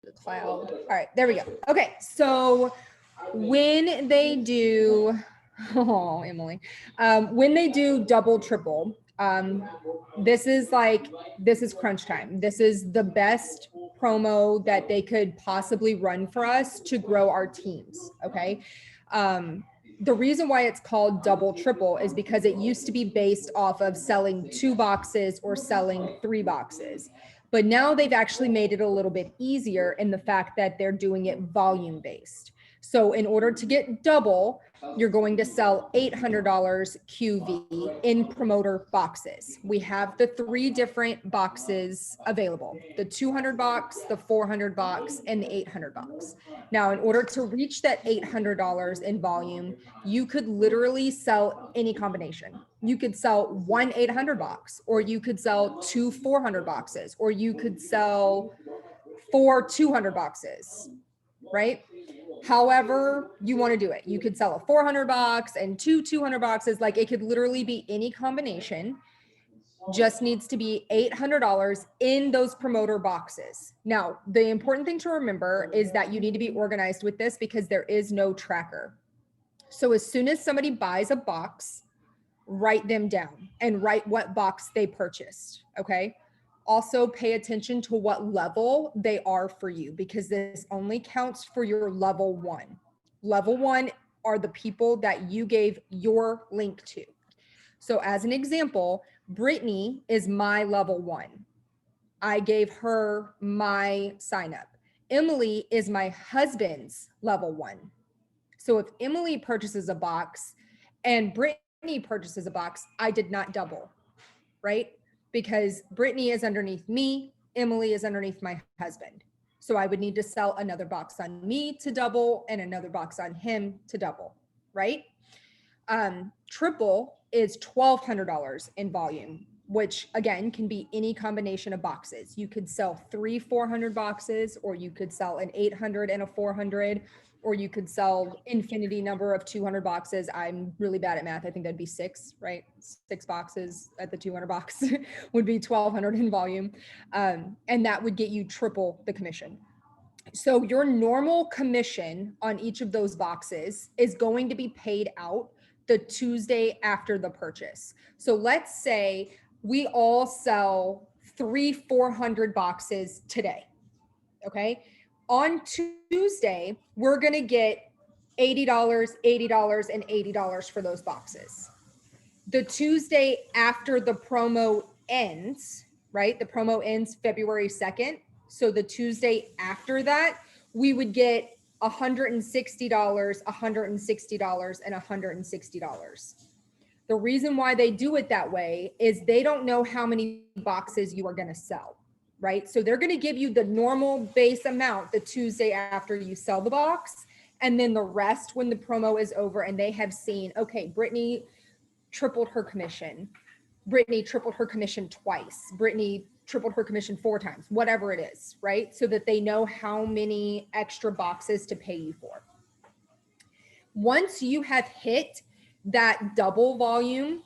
the cloud. All right, there we go. Okay, so when they do, oh, Emily, when they do double, triple, this is crunch time. This is the best promo that they could possibly run for us to grow our teams. Okay. The reason why it's called double triple is because it used to be based off of selling 2 boxes or selling 3 boxes. But now they've actually made it a little bit easier in the fact that they're doing it volume based. So in order to get double, you're going to sell $800 QV in promoter boxes. We have the 3 different boxes available, the 200 box, the 400 box, and the 800 box. Now, in order to reach that $800 in volume, you could literally sell any combination. You could sell 1 800 box, or you could sell 2 400 boxes, or you could sell 4 200 boxes, right? However you want to do it. You could sell a 400 box and 2 200 boxes. Like, it could literally be any combination. Just needs to be $800 in those promoter boxes. Now, the important thing to remember is that you need to be organized with this because there is no tracker. So as soon as somebody buys a box, write them down and write what box they purchased. Okay. Also pay attention to what level they are for you, because this only counts for your level 1. Level 1 are the people that you gave your link to. So as an example, Brittany is my level 1. I gave her my sign up. Emily is my husband's level 1. So if Emily purchases a box and Brittany purchases a box, I did not double, right? Because Brittany is underneath me, Emily is underneath my husband. So I would need to sell another box on me to double and another box on him to double, right? Triple is $1,200 in volume, which again can be any combination of boxes. You could sell 3 400 boxes, or you could sell an 800 and a 400, or you could sell infinity number of 200 boxes. I'm really bad at math. I think that'd be 6, right? 6 boxes at the 200 box would be 1,200 in volume. And that would get you triple the commission. So your normal commission on each of those boxes is going to be paid out the Tuesday after the purchase. So let's say we all sell 3 400 boxes today. Okay. On Tuesday, we're going to get $80, $80, and $80 for those boxes. The Tuesday after the promo ends, right? The promo ends February 2nd. So the Tuesday after that, we would get $160, $160, and $160. The reason why they do it that way is they don't know how many boxes you are going to sell, right? So they're going to give you the normal base amount the Tuesday after you sell the box, and then the rest when the promo is over and they have seen, okay, Brittany tripled her commission. Brittany tripled her commission twice. Brittany tripled her commission 4 times, whatever it is, right? So that they know how many extra boxes to pay you for. Once you have hit that double volume,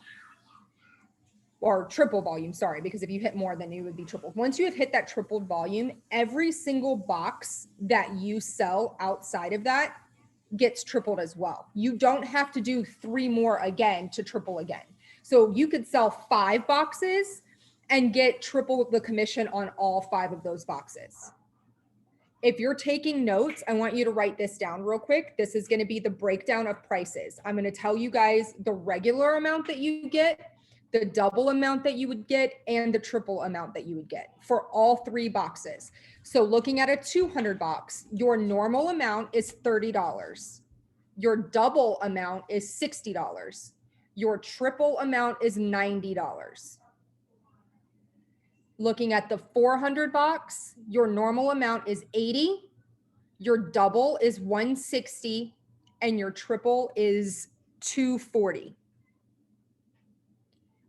or triple volume, sorry, because if you hit more, then it would be tripled. Once you have hit that tripled volume, every single box that you sell outside of that gets tripled as well. You don't have to do 3 more again to triple again. So you could sell 5 boxes and get triple the commission on all 5 of those boxes. If you're taking notes, I want you to write this down real quick. This is going to be the breakdown of prices. I'm going to tell you guys the regular amount that you get, the double amount that you would get, and the triple amount that you would get for all 3 boxes. So looking at a 200 box, your normal amount is $30. Your double amount is $60. Your triple amount is $90. Looking at the 400 box, your normal amount is $80. Your double is $160, and your triple is $240.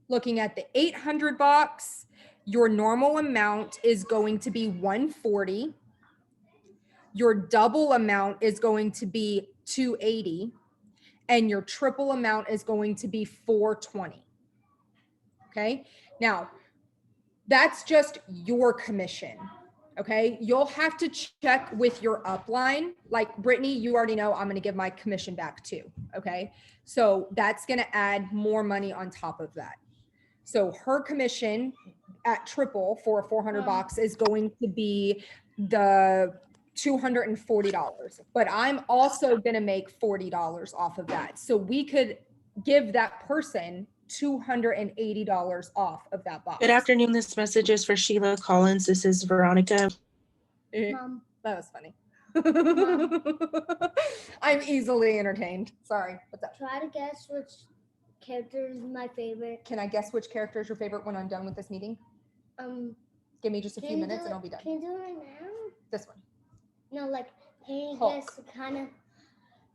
Looking at the 800 box, your normal amount is going to be $140. Your double amount is going to be $280, and your triple amount is going to be $420. Okay. Now, that's just your commission. Okay. You'll have to check with your upline. Like Brittany, you already know I'm going to give my commission back too. Okay. So that's going to add more money on top of that. So her commission at triple for a 400 box is going to be the $240, but I'm also going to make $40 off of that. So we could give that person $280 off of that box. Good afternoon. This message is for Sheila Collins. This is Veronica. Mom. That was funny. I'm easily entertained. Sorry. What's up? Try to guess which character is my favorite. Can I guess which character is your favorite when I'm done with this meeting? Give me just a few minutes and I'll be done. Can you do it right now? This one. No, like, can you Hulk. guess the kind of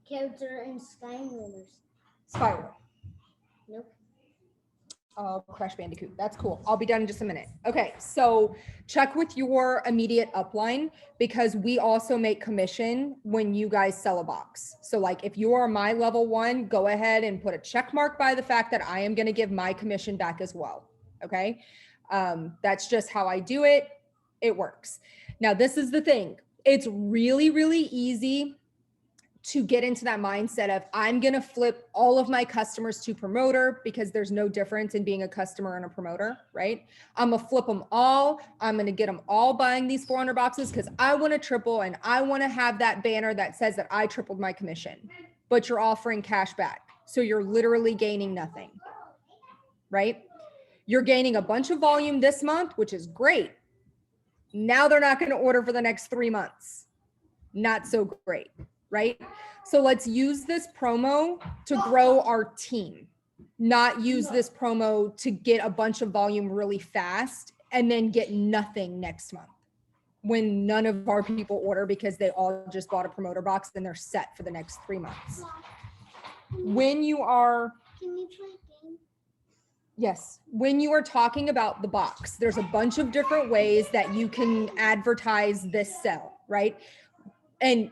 character in Skylanders? Spiral. Nope. Oh, Crash Bandicoot. That's cool. I'll be done in just a minute. Okay, so check with your immediate upline because we also make commission when you guys sell a box. So like if you are my level 1, go ahead and put a check mark by the fact that I am going to give my commission back as well. Okay, that's just how I do it. It works. Now, this is the thing. It's really, really easy to get into that mindset of I'm going to flip all of my customers to promoter because there's no difference in being a customer and a promoter, right? I'm going to flip them all. I'm going to get them all buying these 400 boxes because I want to triple and I want to have that banner that says that I tripled my commission, but you're offering cash back. So you're literally gaining nothing, right? You're gaining a bunch of volume this month, which is great. Now they're not going to order for the next 3 months. Not so great. Right? So let's use this promo to grow our team, not use this promo to get a bunch of volume really fast and then get nothing next month when none of our people order because they all just bought a promoter box and they're set for the next 3 months. When you are, Can you play a game? yes, when you are talking about the box, there's a bunch of different ways that you can advertise this sell, right? And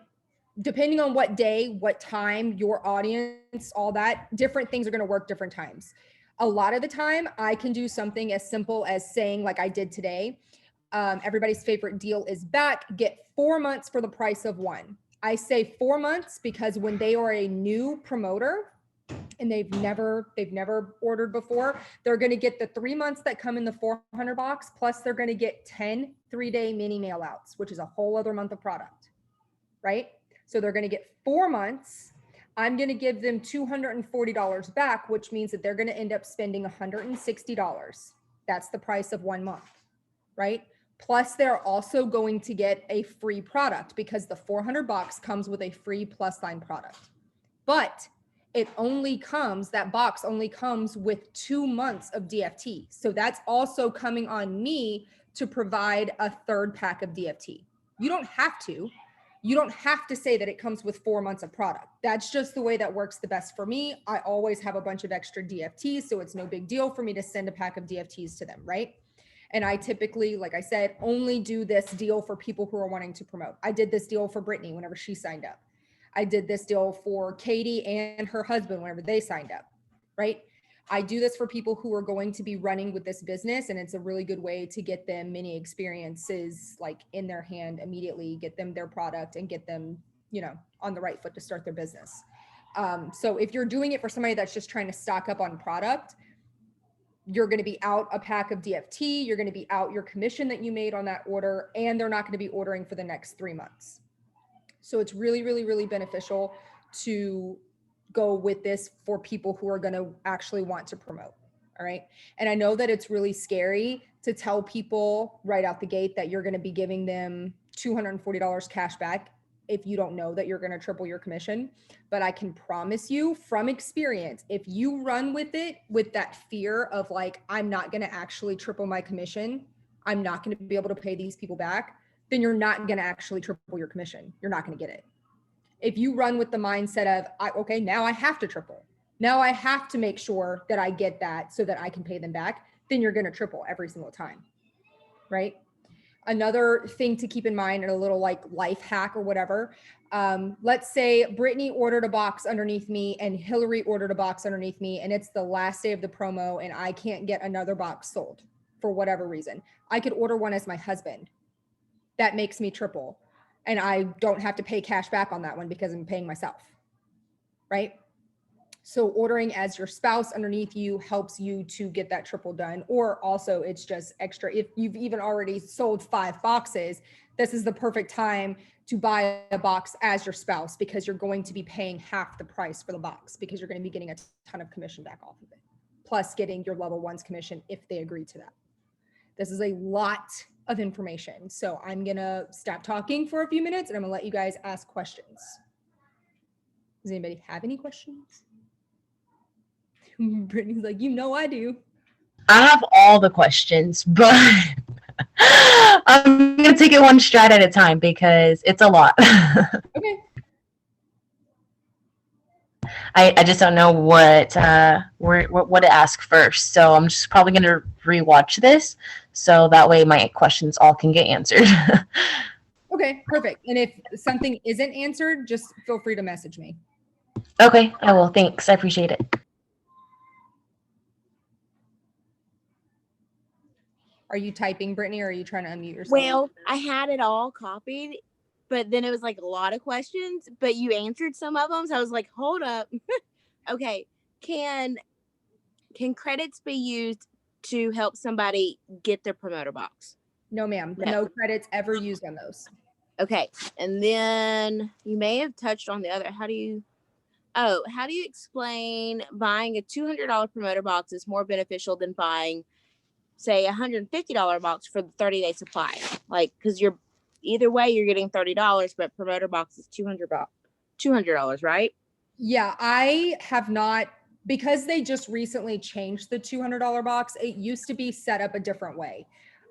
depending on what day, what time, your audience, all that, different things are going to work different times. A lot of the time, I can do something as simple as saying, like I did today, everybody's favorite deal is back. Get 4 months for the price of 1. I say 4 months because when they are a new promoter and they've never ordered before, they're going to get the 3 months that come in the 400 box, plus they're going to get 10 3-day mini mail outs, which is a whole other month of product, right? So they're going to get 4 months. I'm going to give them $240 back, which means that they're going to end up spending $160. That's the price of 1 month, right? Plus they're also going to get a free product because the 400 box comes with a free plus line product. But it only comes, that box only comes with 2 months of DFT. So that's also coming on me to provide a third pack of DFT. You don't have to. You don't have to say that it comes with 4 months of product. That's just the way that works the best for me. I always have a bunch of extra DFTs, so it's no big deal for me to send a pack of DFTs to them, right? And I typically, like I said, only do this deal for people who are wanting to promote. I did this deal for Brittany whenever she signed up. I did this deal for Katie and her husband whenever they signed up, right? I do this for people who are going to be running with this business, and it's a really good way to get them many experiences like in their hand immediately, get them their product and get them, you know, on the right foot to start their business. So if you're doing it for somebody that's just trying to stock up on product, you're going to be out a pack of DFT, you're going to be out your commission that you made on that order, and they're not going to be ordering for the next 3 months. So it's really, really, really beneficial to go with this for people who are going to actually want to promote. All right. And I know that it's really scary to tell people right out the gate that you're going to be giving them $240 cash back if you don't know that you're going to triple your commission. But I can promise you from experience, if you run with it with that fear of like, I'm not going to actually triple my commission, I'm not going to be able to pay these people back, then you're not going to actually triple your commission. You're not going to get it. If you run with the mindset of, okay, now I have to triple. Now I have to make sure that I get that so that I can pay them back, then you're going to triple every single time, right? Another thing to keep in mind, and a little like life hack or whatever, let's say Brittany ordered a box underneath me and Hillary ordered a box underneath me, and it's the last day of the promo and I can't get another box sold for whatever reason. I could order one as my husband. that makes me triple. And I don't have to pay cash back on that one because I'm paying myself, right? So ordering as your spouse underneath you helps you to get that triple done. Or also it's just extra. If you've even already sold 5 boxes, this is the perfect time to buy a box as your spouse, because you're going to be paying half the price for the box, because you're going to be getting a ton of commission back off of it, plus getting your level 1's commission if they agree to that. This is a lot of information. So I'm going to stop talking for a few minutes and I'm going to let you guys ask questions. Does anybody have any questions? Brittany's like, I do. I have all the questions, but I'm going to take it one strat at a time because it's a lot. Okay. I just don't know what to ask first. So I'm just probably going to rewatch this so that way my questions all can get answered. Okay, perfect. And if something isn't answered, just feel free to message me. Okay, I will. Thanks. I appreciate it. Are you typing, Brittany, or are you trying to unmute yourself? Well, I had it all copied, but then it was like a lot of questions, but you answered some of them. So I was like, hold up. Okay. Can credits be used to help somebody get their promoter box? No, ma'am. No. No credits ever used on those. Okay. And then you may have touched on the other. How do you explain buying a $200 promoter box is more beneficial than buying, say, a $150 box for the 30-day supply? Like, because you're either way, you're getting $30, but promoter box is $200, right? Yeah, I have not, because they just recently changed the $200 box. It used to be set up a different way.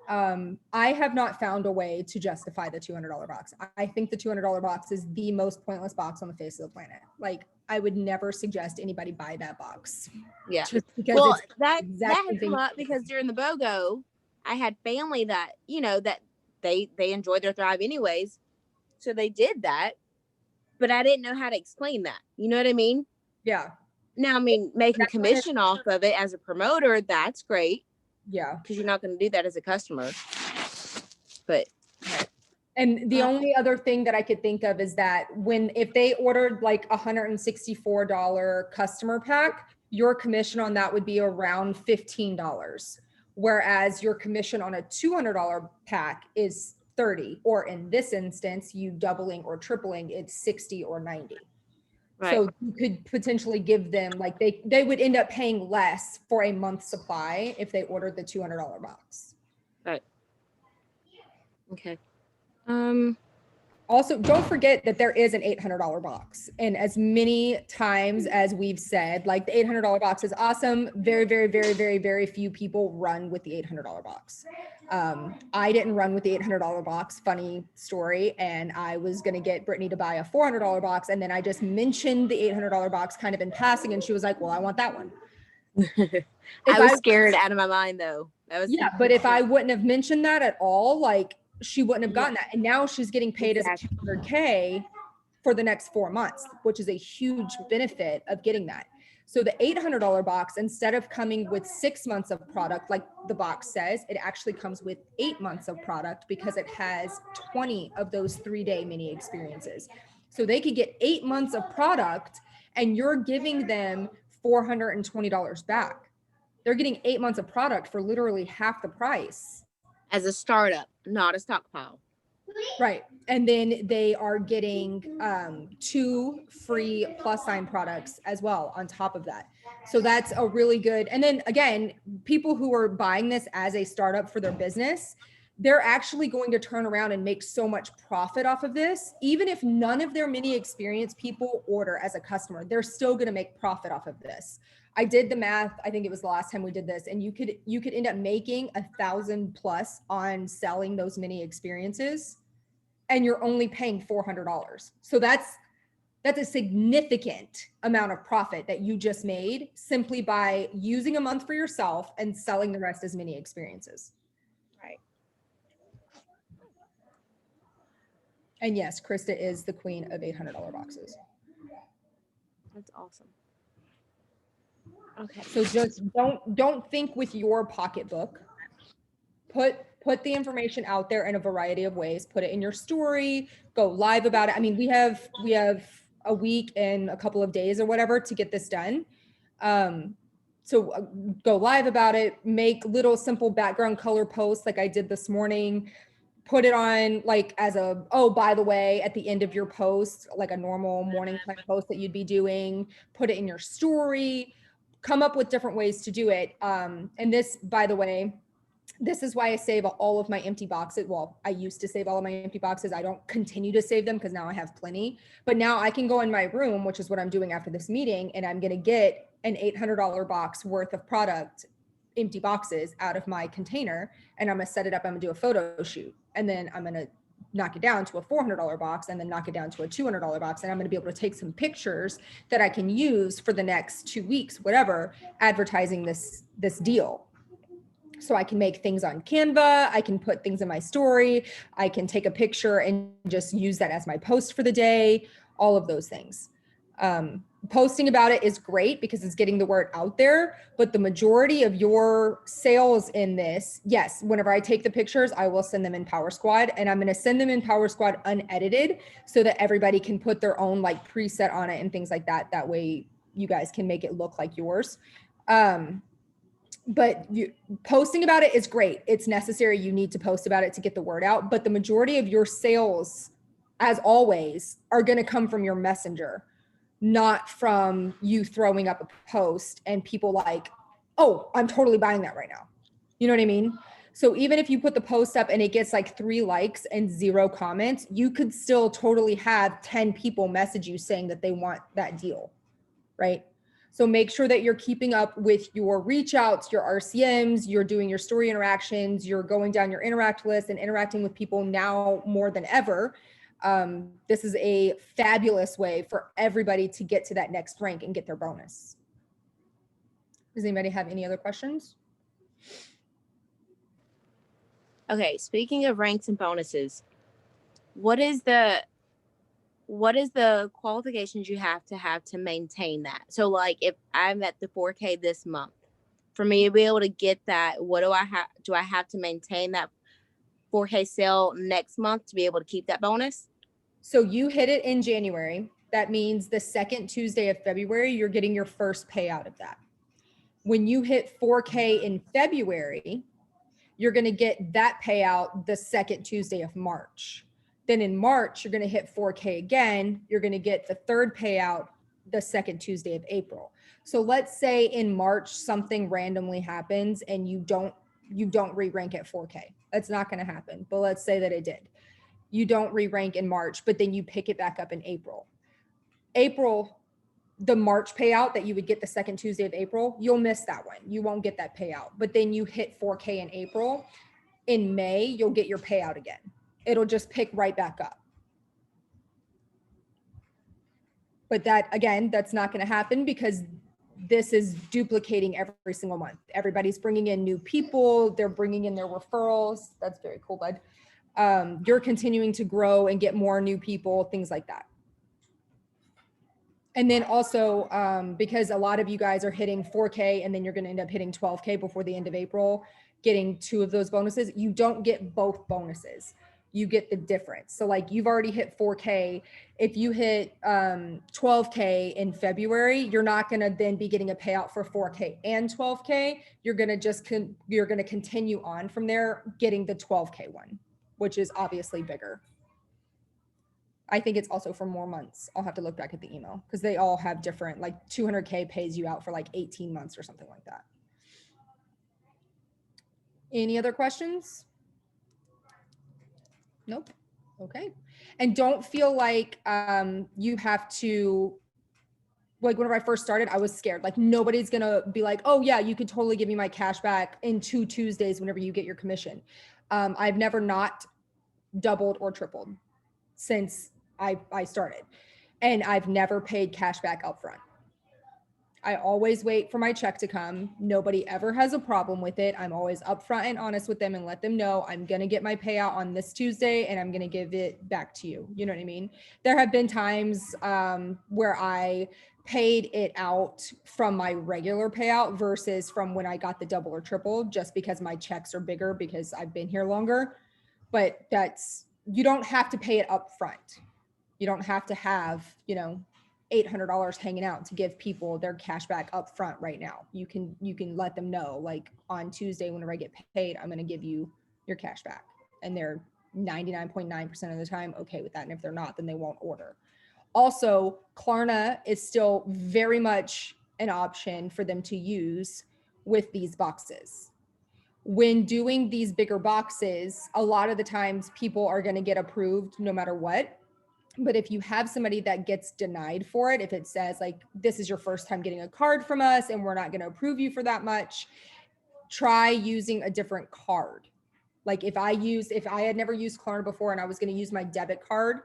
I have not found a way to justify the $200 box. I think the $200 box is the most pointless box on the face of the planet. Like, I would never suggest anybody buy that box. Yeah. Just because Well, it's that exactly has come up because during the BOGO, I had family that, that they enjoyed their Thrive anyways. So they did that, but I didn't know how to explain that. You know what I mean? Yeah. Now, I mean, making commission off of it as a promoter, that's great. Yeah. Because you're not going to do that as a customer. But right. And the only other thing that I could think of is that if they ordered like $164 customer pack, your commission on that would be around $15. Whereas your commission on a $200 pack is $30, or in this instance, you doubling or tripling, it's $60 or $90. Right. So you could potentially give them, like, they would end up paying less for a month's supply if they ordered the $200 box. Right. Okay. Also, don't forget that there is an $800 box. And as many times as we've said, like, the $800 box is awesome. Very, very, very, very, very few people run with the $800 box. I didn't run with the $800 box, funny story. And I was going to get Brittany to buy a $400 box. And then I just mentioned the $800 box kind of in passing. And she was like, well, I want that one. I was scared out of my mind, though. But if I wouldn't have mentioned that at all, like, she wouldn't have gotten that. And now she's getting paid as a $200K for the next 4 months, which is a huge benefit of getting that. So the $800 box, instead of coming with 6 months of product, like the box says, it actually comes with 8 months of product because it has 20 of those 3-day mini experiences. So they could get 8 months of product and you're giving them $420 back. They're getting 8 months of product for literally half the price. As a startup, not a stockpile. Right. And then they are getting 2 free plus sign products as well on top of that. So that's a really good. And then again, people who are buying this as a startup for their business, they're actually going to turn around and make so much profit off of this. Even if none of their mini experience people order as a customer, they're still going to make profit off of this. I did the math. I think it was the last time we did this, and you could end up making $1,000+ on selling those mini experiences, and you're only paying $400. So that's a significant amount of profit that you just made simply by using a month for yourself and selling the rest as mini experiences. Right. And yes, Krista is the queen of $800 boxes. That's awesome. Okay. So just don't think with your pocketbook. Put put the information out there in a variety of ways. Put it in your story, go live about it. I mean, we have a week and a couple of days or whatever to get this done. So go live about it, make little simple background color posts like I did this morning, put it on like as a, oh, by the way, at the end of your post, like a normal morning type post that you'd be doing, put it in your story, come up with different ways to do it. And this, by the way, this is why I save all of my empty boxes. Well, I used to save all of my empty boxes. I don't continue to save them because now I have plenty. But now I can go in my room, which is what I'm doing after this meeting, and I'm going to get an $800 box worth of product, empty boxes out of my container, and I'm going to set it up. I'm going to do a photo shoot, and then I'm going to knock it down to a $400 box, and then knock it down to a $200 box. And I'm going to be able to take some pictures that I can use for the next 2 weeks, whatever, advertising this deal. So I can make things on Canva, I can put things in my story, I can take a picture and just use that as my post for the day, all of those things. Posting about it is great because it's getting the word out there, but the majority of your sales in this, yes, whenever I take the pictures, I will send them in Power Squad, and I'm going to send them in Power Squad unedited so that everybody can put their own like preset on it and things like that. That way you guys can make it look like yours. But posting about it is great. It's necessary. You need to post about it to get the word out. But the majority of your sales, as always, are going to come from your messenger, not from you throwing up a post and people like, oh, I'm totally buying that right now. You know what I mean? So even if you put the post up and it gets like 3 likes and 0 comments, you could still totally have 10 people message you saying that they want that deal, right? So make sure that you're keeping up with your reach outs, your RCMs, you're doing your story interactions, you're going down your interact list and interacting with people now more than ever. This is a fabulous way for everybody to get to that next rank and get their bonus. Does anybody have any other questions? Okay, speaking of ranks and bonuses, what is the qualifications you have to maintain that? So like if I'm at the 4K this month, for me to be able to get that, what do I have to maintain that 4K sale next month to be able to keep that bonus? So you hit it in January. That means the second Tuesday of February, you're getting your first payout of that. When you hit 4K in February, you're going to get that payout the second Tuesday of March. Then in March, you're going to hit 4K again. You're going to get the third payout the second Tuesday of April. So let's say in March, something randomly happens and you don't re-rank at 4K. That's not going to happen. But let's say that it did. You don't re-rank in March, but then you pick it back up in April. The March payout that you would get the second Tuesday of April, you'll miss that one. You won't get that payout. But then you hit 4K in April. In May, you'll get your payout again. It'll just pick right back up. But that, again, that's not going to happen because this is duplicating every single month. Everybody's bringing in new people. They're bringing in their referrals. That's very cool, bud. You're continuing to grow and get more new people, things like that. And then also, because a lot of you guys are hitting 4K and then you're going to end up hitting 12K before the end of April, getting 2 of those bonuses, you don't get both bonuses. You get the difference. So like you've already hit 4K. If you hit 12K in February, you're not going to then be getting a payout for 4K and 12K. You're going to you're going to continue on from there, getting the 12K one, which is obviously bigger. I think it's also for more months. I'll have to look back at the email because they all have different, like 200K pays you out for like 18 months or something like that. Any other questions? Nope. Okay. And don't feel like you have to, like whenever I first started, I was scared. Like nobody's going to be like, oh yeah, you could totally give me my cash back in 2 Tuesdays whenever you get your commission. I've never not doubled or tripled since I started, and I've never paid cash back up front. I always wait for my check to come. Nobody ever has a problem with it. I'm always upfront and honest with them and let them know I'm going to get my payout on this Tuesday and I'm going to give it back to you. You know what I mean? There have been times where I paid it out from my regular payout versus from when I got the double or triple, just because my checks are bigger because I've been here longer. But you don't have to pay it up front. You don't have to have, $800 hanging out to give people their cash back up front right now. You can let them know, like, on Tuesday, whenever I get paid, I'm going to give you your cash back. And they're 99.9% of the time okay with that. And if they're not, then they won't order. Also, Klarna is still very much an option for them to use with these boxes. When doing these bigger boxes, a lot of the times people are going to get approved no matter what. But if you have somebody that gets denied for it, if it says like, this is your first time getting a card from us and we're not going to approve you for that much, try using a different card. Like if I had never used Klarna before and I was going to use my debit card,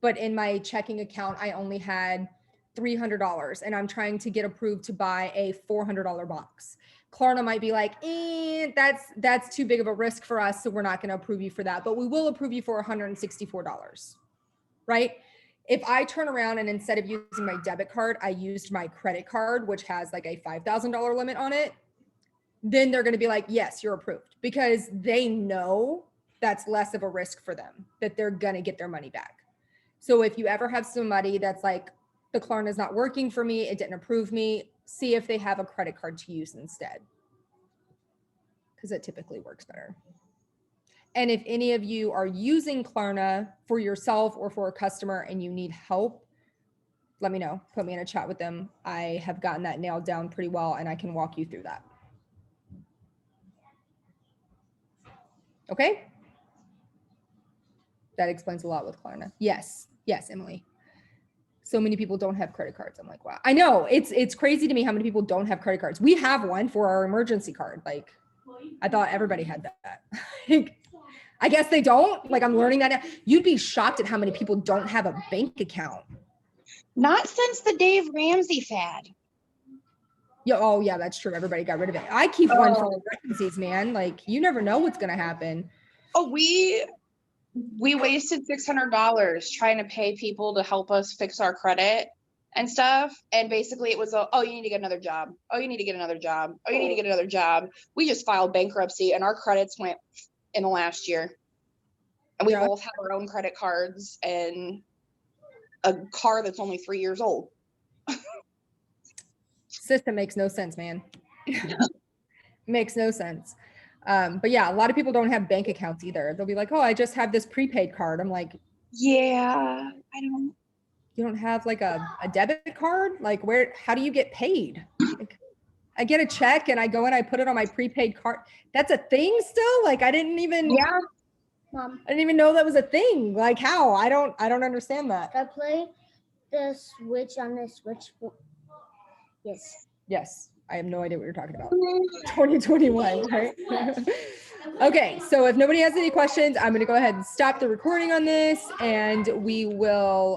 but in my checking account, I only had $300 and I'm trying to get approved to buy a $400 box. Klarna might be like, that's too big of a risk for us. So we're not going to approve you for that, but we will approve you for $164. Right? If I turn around and instead of using my debit card, I used my credit card, which has like a $5,000 limit on it, then they're going to be like, yes, you're approved, because they know that's less of a risk for them, that they're going to get their money back. So if you ever have somebody that's like, the Klarna is not working for me, it didn't approve me, see if they have a credit card to use instead, because it typically works better. And if any of you are using Klarna for yourself or for a customer and you need help, let me know. Put me in a chat with them. I have gotten that nailed down pretty well and I can walk you through that. Okay? That explains a lot with Klarna. Yes, Emily. So many people don't have credit cards. I'm like, wow. I know, it's crazy to me how many people don't have credit cards. We have one for our emergency card. Like, I thought everybody had that. I guess they don't. Like, I'm learning that now. You'd be shocked at how many people don't have a bank account. Not since the Dave Ramsey fad. Yeah, oh yeah, that's true. Everybody got rid of it. I keep one for emergencies, man. Like, you never know what's gonna happen. Oh, we wasted $600 trying to pay people to help us fix our credit and stuff. And basically it was, oh, you need to get another job. Oh, you need to get another job. Oh, you need to get another job. We just filed bankruptcy and our credits went in the last year. And we both have our own credit cards and a car that's only 3 years old. System makes no sense, man. Makes no sense. But yeah, a lot of people don't have bank accounts either. They'll be like, oh, I just have this prepaid card. I'm like, yeah, I don't. You don't have like a debit card? Like, how do you get paid? Like, I get a check and I go and I put it on my prepaid card. That's a thing still? Like, I didn't even know that was a thing. Like, how? I don't understand that. I play the Switch on the Switch. Yes. I have no idea what you're talking about. 2021, right? Okay, so if nobody has any questions, I'm going to go ahead and stop the recording on this and we will